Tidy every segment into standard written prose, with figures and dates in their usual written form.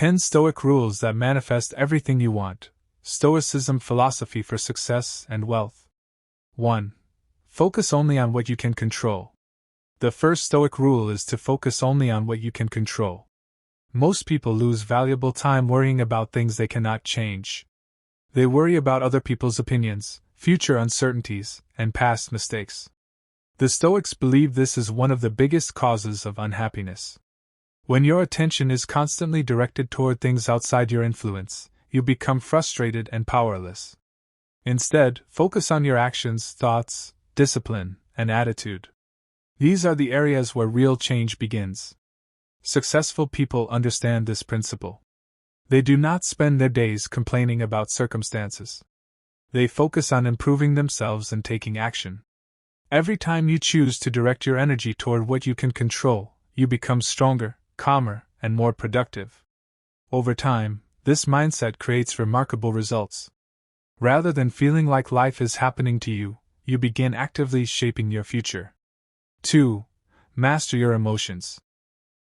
10 Stoic rules that manifest everything you want. Stoicism philosophy for success and wealth. 1. Focus only on what you can control. The first Stoic rule is to focus only on what you can control. Most people lose valuable time worrying about things they cannot change. They worry about other people's opinions, future uncertainties, and past mistakes. The Stoics believe this is one of the biggest causes of unhappiness. When your attention is constantly directed toward things outside your influence, you become frustrated and powerless. Instead, focus on your actions, thoughts, discipline, and attitude. These are the areas where real change begins. Successful people understand this principle. They do not spend their days complaining about circumstances. They focus on improving themselves and taking action. Every time you choose to direct your energy toward what you can control, you become stronger, calmer, and more productive. Over time, this mindset creates remarkable results. Rather than feeling like life is happening to you, you begin actively shaping your future. 2. Master your emotions.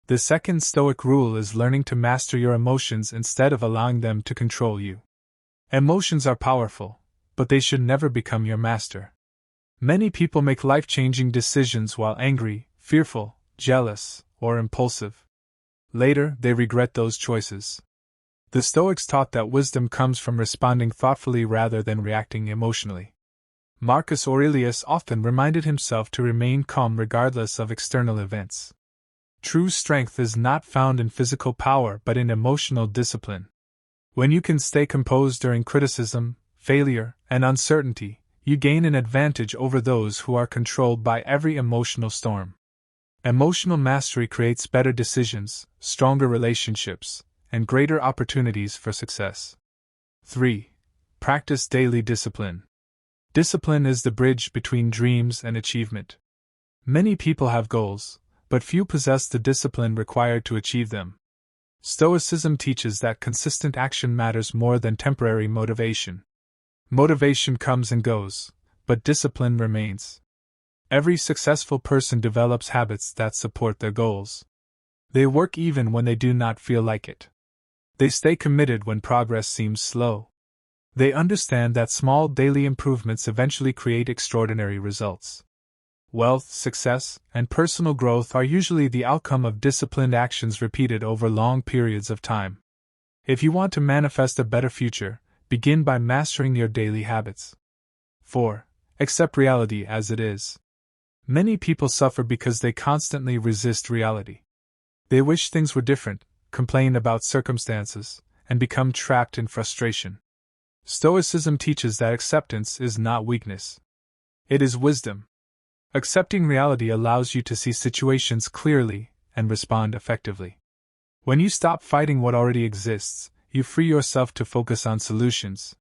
The second Stoic rule is learning to master your emotions instead of allowing them to control you. Emotions are powerful, but they should never become your master. Many people make life-changing decisions while angry, fearful, jealous, or impulsive. Later, they regret those choices. The Stoics taught that wisdom comes from responding thoughtfully rather than reacting emotionally. Marcus Aurelius often reminded himself to remain calm regardless of external events. True strength is not found in physical power but in emotional discipline. When you can stay composed during criticism, failure, and uncertainty, you gain an advantage over those who are controlled by every emotional storm. Emotional mastery creates better decisions, stronger relationships, and greater opportunities for success. 3. Practice daily discipline. Discipline is the bridge between dreams and achievement. Many people have goals, but few possess the discipline required to achieve them. Stoicism teaches that consistent action matters more than temporary motivation. Motivation comes and goes, but discipline remains. Every successful person develops habits that support their goals. They work even when they do not feel like it. They stay committed when progress seems slow. They understand that small daily improvements eventually create extraordinary results. Wealth, success, and personal growth are usually the outcome of disciplined actions repeated over long periods of time. If you want to manifest a better future, begin by mastering your daily habits. 4. Accept reality as it is. Many people suffer because they constantly resist reality. They wish things were different, complain about circumstances, and become trapped in frustration. Stoicism teaches that acceptance is not weakness. It is wisdom. Accepting reality allows you to see situations clearly and respond effectively. When you stop fighting what already exists, you free yourself to focus on solutions.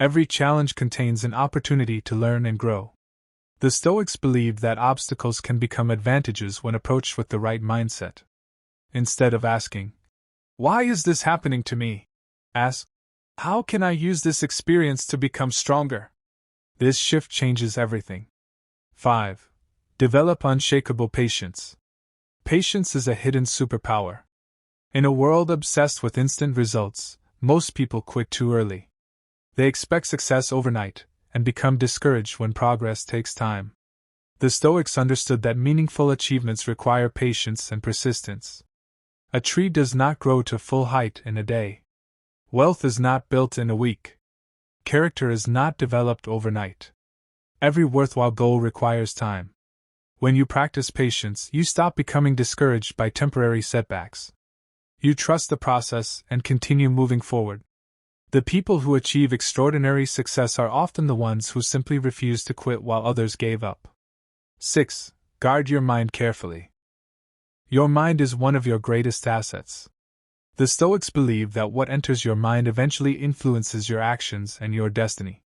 Every challenge contains an opportunity to learn and grow. The Stoics believed that obstacles can become advantages when approached with the right mindset. Instead of asking, "Why is this happening to me?" ask, "How can I use this experience to become stronger?" This shift changes everything. 5. Develop unshakable patience. Patience is a hidden superpower. In a world obsessed with instant results, most people quit too early. They expect success overnight and become discouraged when progress takes time. The Stoics understood that meaningful achievements require patience and persistence. A tree does not grow to full height in a day. Wealth is not built in a week. Character is not developed overnight. Every worthwhile goal requires time. When you practice patience, you stop becoming discouraged by temporary setbacks. You trust the process and continue moving forward. The people who achieve extraordinary success are often the ones who simply refuse to quit while others gave up. 6. Guard your mind carefully. Your mind is one of your greatest assets. The Stoics believe that what enters your mind eventually influences your actions and your destiny.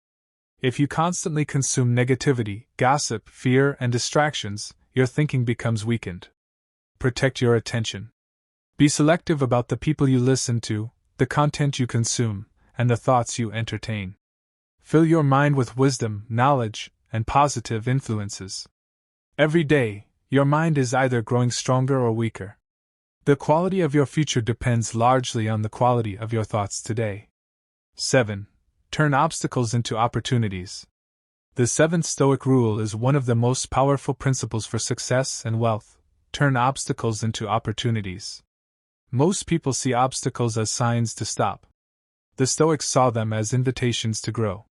If you constantly consume negativity, gossip, fear, and distractions, your thinking becomes weakened. Protect your attention. Be selective about the people you listen to, the content you consume, and the thoughts you entertain. Fill your mind with wisdom, knowledge, and positive influences. Every day, your mind is either growing stronger or weaker. The quality of your future depends largely on the quality of your thoughts today. 7. Turn obstacles into opportunities. The seventh Stoic rule is one of the most powerful principles for success and wealth. Turn obstacles into opportunities. Most people see obstacles as signs to stop. The Stoics saw them as invitations to grow.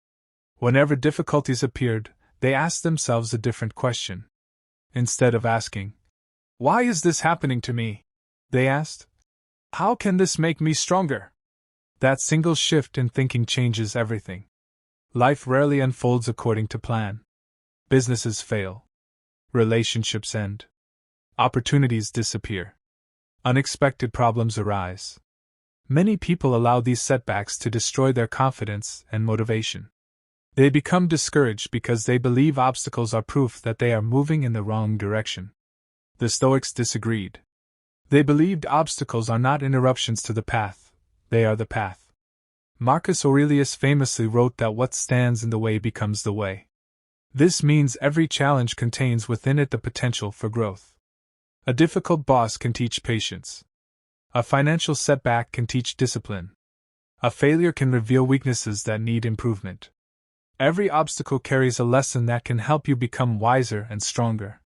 Whenever difficulties appeared, they asked themselves a different question. Instead of asking, "Why is this happening to me?" they asked, "How can this make me stronger?" That single shift in thinking changes everything. Life rarely unfolds according to plan. Businesses fail. Relationships end. Opportunities disappear. Unexpected problems arise. Many people allow these setbacks to destroy their confidence and motivation. They become discouraged because they believe obstacles are proof that they are moving in the wrong direction. The Stoics disagreed. They believed obstacles are not interruptions to the path, they are the path. Marcus Aurelius famously wrote that what stands in the way becomes the way. This means every challenge contains within it the potential for growth. A difficult boss can teach patience. A financial setback can teach discipline. A failure can reveal weaknesses that need improvement. Every obstacle carries a lesson that can help you become wiser and stronger.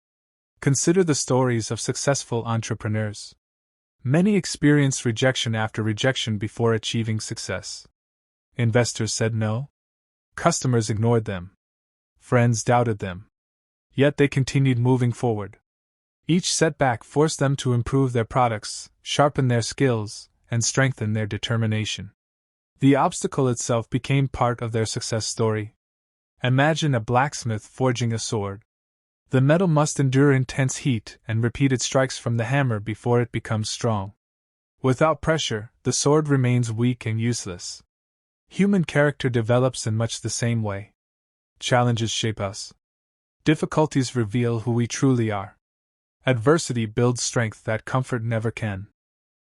Consider the stories of successful entrepreneurs. Many experienced rejection after rejection before achieving success. Investors said no. Customers ignored them. Friends doubted them. Yet they continued moving forward. Each setback forced them to improve their products, sharpen their skills, and strengthen their determination. The obstacle itself became part of their success story. Imagine a blacksmith forging a sword. The metal must endure intense heat and repeated strikes from the hammer before it becomes strong. Without pressure, the sword remains weak and useless. Human character develops in much the same way. Challenges shape us. Difficulties reveal who we truly are. Adversity builds strength that comfort never can.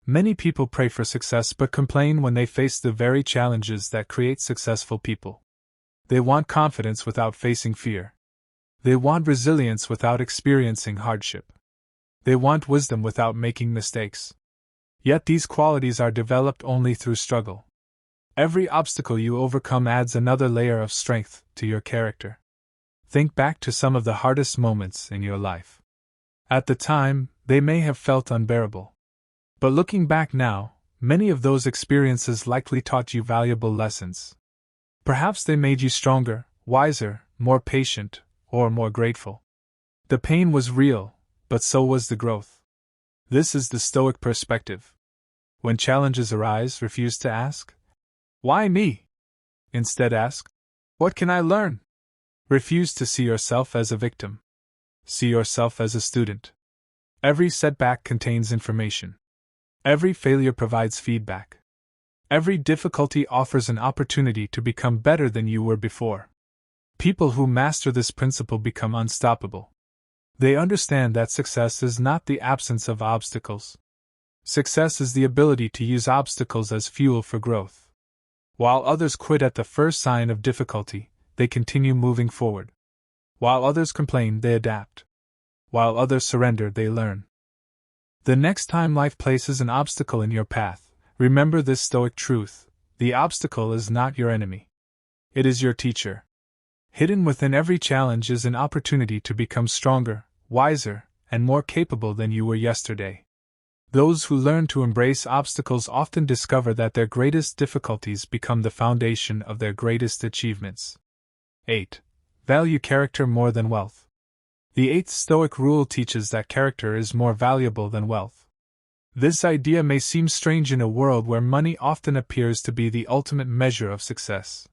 Many people pray for success but complain when they face the very challenges that create successful people. They want confidence without facing fear. They want resilience without experiencing hardship. They want wisdom without making mistakes. Yet these qualities are developed only through struggle. Every obstacle you overcome adds another layer of strength to your character. Think back to some of the hardest moments in your life. At the time, they may have felt unbearable. But looking back now, many of those experiences likely taught you valuable lessons. Perhaps they made you stronger, wiser, more patient, or more grateful. The pain was real, but so was the growth. This is the Stoic perspective. When challenges arise, refuse to ask, "Why me?" Instead ask, "What can I learn?" Refuse to see yourself as a victim. See yourself as a student. Every setback contains information. Every failure provides feedback. Every difficulty offers an opportunity to become better than you were before. People who master this principle become unstoppable. They understand that success is not the absence of obstacles. Success is the ability to use obstacles as fuel for growth. While others quit at the first sign of difficulty, they continue moving forward. While others complain, they adapt. While others surrender, they learn. The next time life places an obstacle in your path, remember this Stoic truth: the obstacle is not your enemy. It is your teacher. Hidden within every challenge is an opportunity to become stronger, wiser, and more capable than you were yesterday. Those who learn to embrace obstacles often discover that their greatest difficulties become the foundation of their greatest achievements. 8. Value character more than wealth. The eighth Stoic rule teaches that character is more valuable than wealth. This idea may seem strange in a world where money often appears to be the ultimate measure of success.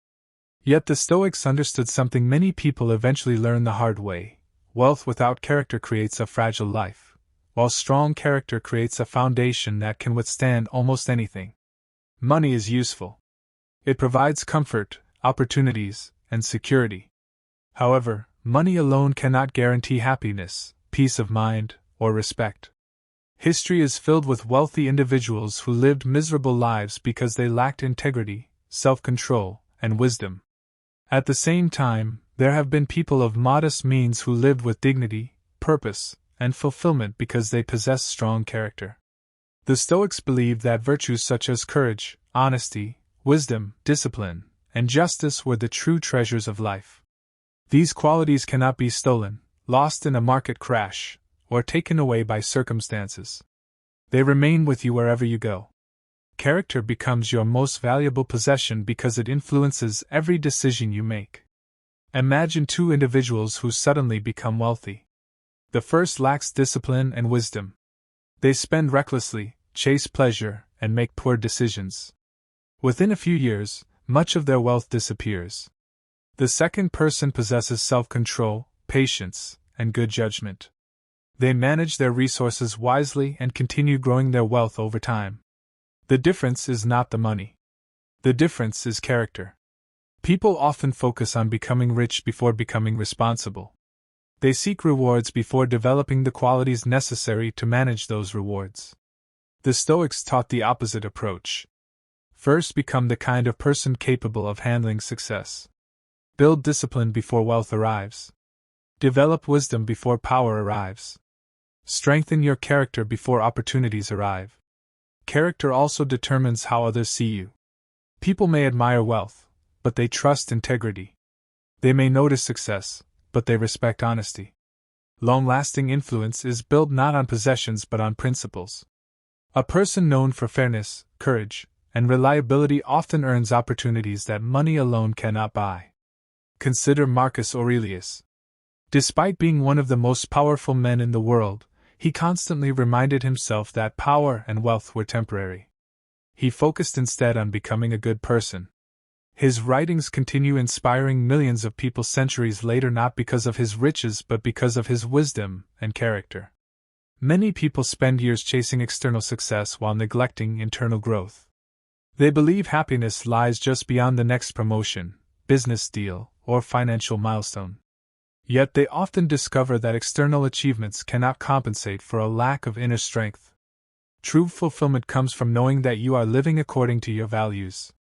Yet the Stoics understood something many people eventually learn the hard way: wealth without character creates a fragile life, while strong character creates a foundation that can withstand almost anything. Money is useful. It provides comfort, opportunities, and security. However, money alone cannot guarantee happiness, peace of mind, or respect. History is filled with wealthy individuals who lived miserable lives because they lacked integrity, self-control, and wisdom. At the same time, there have been people of modest means who lived with dignity, purpose, and fulfillment because they possessed strong character. The Stoics believed that virtues such as courage, honesty, wisdom, discipline, and justice were the true treasures of life. These qualities cannot be stolen, lost in a market crash, or taken away by circumstances. They remain with you wherever you go. Character becomes your most valuable possession because it influences every decision you make. Imagine two individuals who suddenly become wealthy. The first lacks discipline and wisdom. They spend recklessly, chase pleasure, and make poor decisions. Within a few years, much of their wealth disappears. The second person possesses self-control, patience, and good judgment. They manage their resources wisely and continue growing their wealth over time. The difference is not the money. The difference is character. People often focus on becoming rich before becoming responsible. They seek rewards before developing the qualities necessary to manage those rewards. The Stoics taught the opposite approach. First, become the kind of person capable of handling success. Build discipline before wealth arrives. Develop wisdom before power arrives. Strengthen your character before opportunities arrive. Character also determines how others see you. People may admire wealth, but they trust integrity. They may notice success, but they respect honesty. Long-lasting influence is built not on possessions but on principles. A person known for fairness, courage, and reliability often earns opportunities that money alone cannot buy. Consider Marcus Aurelius. Despite being one of the most powerful men in the world, he constantly reminded himself that power and wealth were temporary. He focused instead on becoming a good person. His writings continue inspiring millions of people centuries later, not because of his riches but because of his wisdom and character. Many people spend years chasing external success while neglecting internal growth. They believe happiness lies just beyond the next promotion, business deal, or financial milestone. Yet they often discover that external achievements cannot compensate for a lack of inner strength. True fulfillment comes from knowing that you are living according to your values.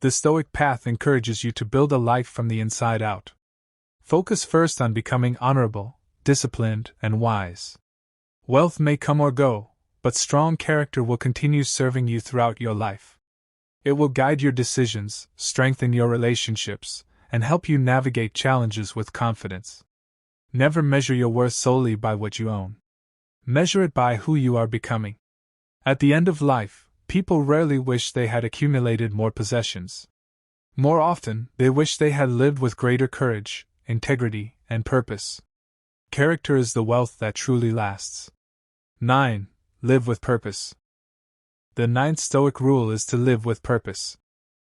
The Stoic path encourages you to build a life from the inside out. Focus first on becoming honorable, disciplined, and wise. Wealth may come or go, but strong character will continue serving you throughout your life. It will guide your decisions, strengthen your relationships, and help you navigate challenges with confidence. Never measure your worth solely by what you own. Measure it by who you are becoming. At the end of life, people rarely wish they had accumulated more possessions. More often, they wish they had lived with greater courage, integrity, and purpose. Character is the wealth that truly lasts. 9. Live with purpose. The ninth Stoic rule is to live with purpose.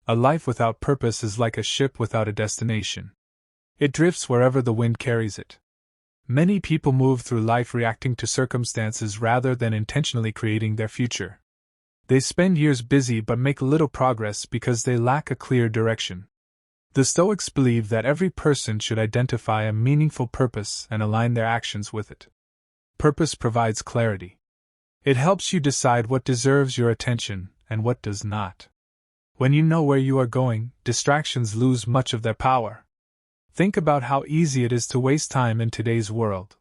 A life without purpose is like a ship without a destination. It drifts wherever the wind carries it. Many people move through life reacting to circumstances rather than intentionally creating their future. They spend years busy but make little progress because they lack a clear direction. The Stoics believe that every person should identify a meaningful purpose and align their actions with it. Purpose provides clarity. It helps you decide what deserves your attention and what does not. When you know where you are going, distractions lose much of their power. Think about how easy it is to waste time in today's world.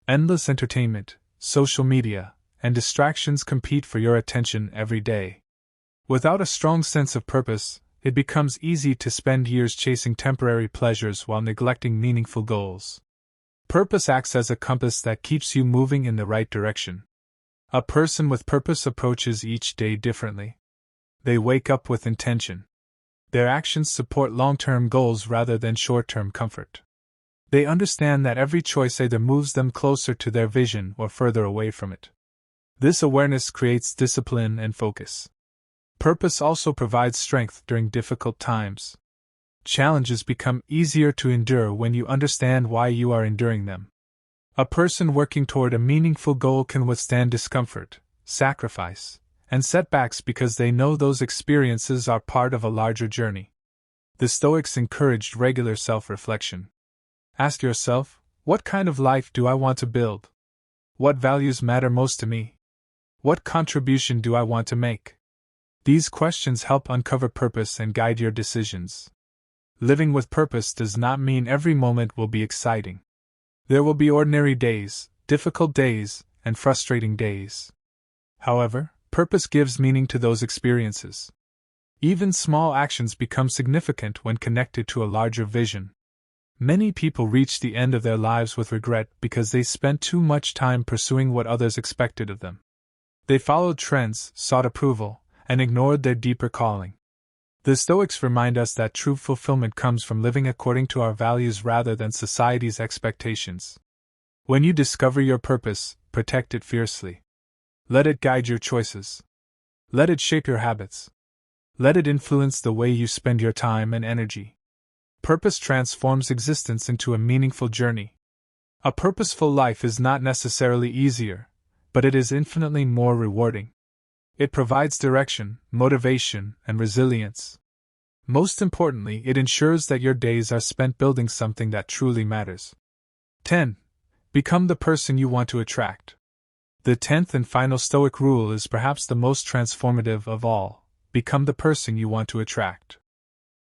Endless entertainment, social media, and distractions compete for your attention every day. Without a strong sense of purpose, it becomes easy to spend years chasing temporary pleasures while neglecting meaningful goals. Purpose acts as a compass that keeps you moving in the right direction. A person with purpose approaches each day differently. They wake up with intention. Their actions support long-term goals rather than short-term comfort. They understand that every choice either moves them closer to their vision or further away from it. This awareness creates discipline and focus. Purpose also provides strength during difficult times. Challenges become easier to endure when you understand why you are enduring them. A person working toward a meaningful goal can withstand discomfort, sacrifice, and setbacks because they know those experiences are part of a larger journey. The Stoics encouraged regular self-reflection. Ask yourself, what kind of life do I want to build? What values matter most to me? What contribution do I want to make? These questions help uncover purpose and guide your decisions. Living with purpose does not mean every moment will be exciting. There will be ordinary days, difficult days, and frustrating days. However, Purpose gives meaning to those experiences. Even small actions become significant when connected to a larger vision. Many people reach the end of their lives with regret because they spent too much time pursuing what others expected of them. They followed trends, sought approval, and ignored their deeper calling. The Stoics remind us that true fulfillment comes from living according to our values rather than society's expectations. When you discover your purpose, protect it fiercely. Let it guide your choices. Let it shape your habits. Let it influence the way you spend your time and energy. Purpose transforms existence into a meaningful journey. A purposeful life is not necessarily easier, but it is infinitely more rewarding. It provides direction, motivation, and resilience. Most importantly, it ensures that your days are spent building something that truly matters. 10. Become the person you want to attract. The 10th and final Stoic rule is perhaps the most transformative of all: become the person you want to attract.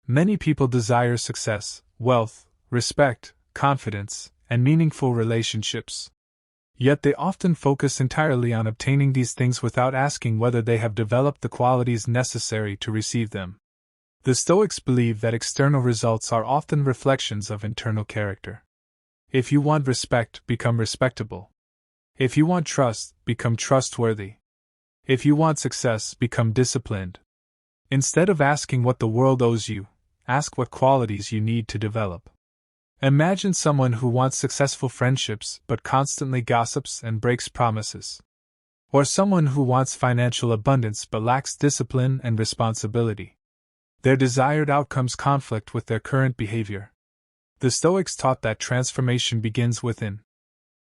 Many people desire success, wealth, respect, confidence, and meaningful relationships. Yet they often focus entirely on obtaining these things without asking whether they have developed the qualities necessary to receive them. The Stoics believe that external results are often reflections of internal character. If you want respect, become respectable. If you want trust, become trustworthy. If you want success, become disciplined. Instead of asking what the world owes you, ask what qualities you need to develop. Imagine someone who wants successful friendships but constantly gossips and breaks promises. Or someone who wants financial abundance but lacks discipline and responsibility. Their desired outcomes conflict with their current behavior. The Stoics taught that transformation begins within.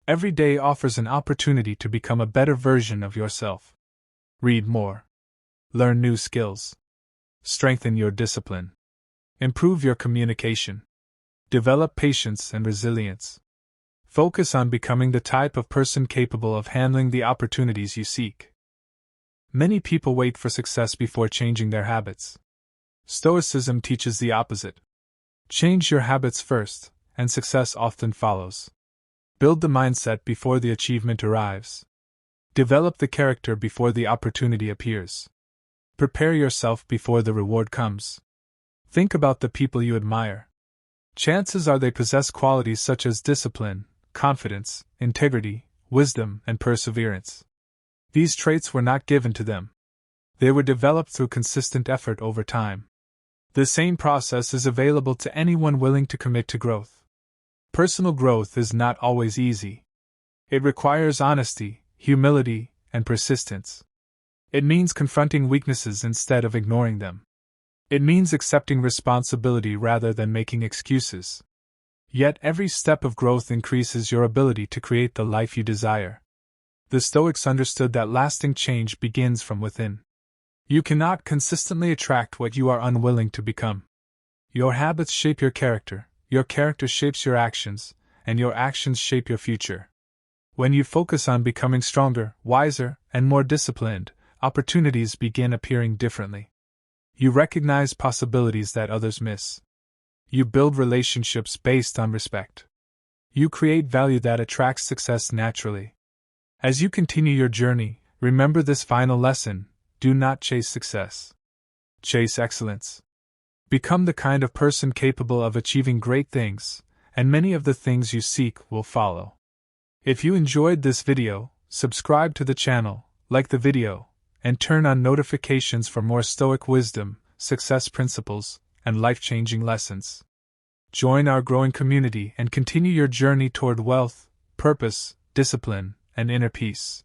Every day offers an opportunity to become a better version of yourself. Read more. Learn new skills. Strengthen your discipline. Improve your communication. Develop patience and resilience. Focus on becoming the type of person capable of handling the opportunities you seek. Many people wait for success before changing their habits. Stoicism teaches the opposite. Change your habits first, and success often follows. Build the mindset before the achievement arrives. Develop the character before the opportunity appears. Prepare yourself before the reward comes. Think about the people you admire. Chances are they possess qualities such as discipline, confidence, integrity, wisdom, and perseverance. These traits were not given to them. They were developed through consistent effort over time. The same process is available to anyone willing to commit to growth. Personal growth is not always easy. It requires honesty, humility, and persistence. It means confronting weaknesses instead of ignoring them. It means accepting responsibility rather than making excuses. Yet every step of growth increases your ability to create the life you desire. The Stoics understood that lasting change begins from within. You cannot consistently attract what you are unwilling to become. Your habits shape your character shapes your actions, and your actions shape your future. When you focus on becoming stronger, wiser, and more disciplined, opportunities begin appearing differently. You recognize possibilities that others miss. You build relationships based on respect. You create value that attracts success naturally. As you continue your journey, remember this final lesson: do not chase success. Chase excellence. Become the kind of person capable of achieving great things, and many of the things you seek will follow. If you enjoyed this video, subscribe to the channel, like the video, and turn on notifications for more Stoic wisdom, success principles, and life-changing lessons. Join our growing community and continue your journey toward wealth, purpose, discipline, and inner peace.